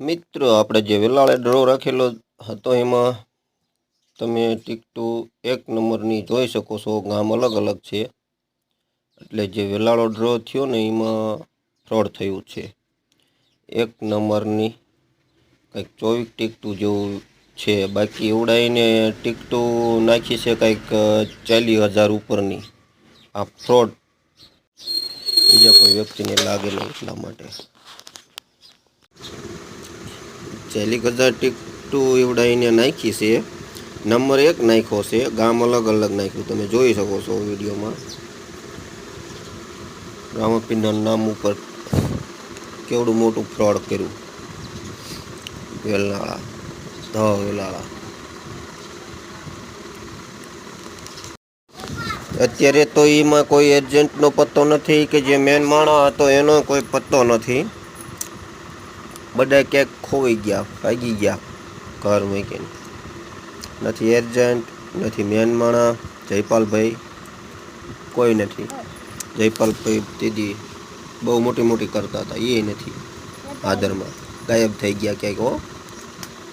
મિત્રો આપણે જે વેલાળે ડ્રો રાખેલો હતો એમાં તમે ટિકટું 1 નંબરની જોઈ શકો છો. ગામ અલગ અલગ છે એટલે જે વેલાળો ડ્રો થયો ને એમાં ફ્રોડ થયું છે. 1 નંબરની કંઈક 24 ટિકટું જેવું છે. બાકી ઉડાઈને ટિકટું નાખી છે કંઈક 40,000 ઉપરની. આ ફ્રોડ બીજા કોઈ વ્યક્તિને લાગે નહીં એટલા માટે 40,000 ટિકટું ઉડાઈને નાખી છે. નંબર 1 નાખ્યો છે, ગામ અલગ અલગ નાખ્યું. તમે જોઈ શકો છો વિડીયોમાં. રામાપીરના નામ ઉપર કેવડું મોટું ફ્રોડ કર્યું. વેલાળા વેલાળા અત્યારે તો એમાં કોઈ એજન્ટનો પત્તો નથી કે જે મેન માણસ હતો એનો કોઈ પત્તો નથી. બધા ક્યાંક ખોવાઈ ગયા, ભાગી ગયા ઘર મૂકીને. નથી એજન્ટ, નથી મેન માણસ. જયપાલભાઈ કોઈ નથી. જયપાલભાઈ દીદી બહુ મોટી કરતા હતા, એ નથી. આદરમાં ગાયબ થઈ ગયા ક્યાંક. હો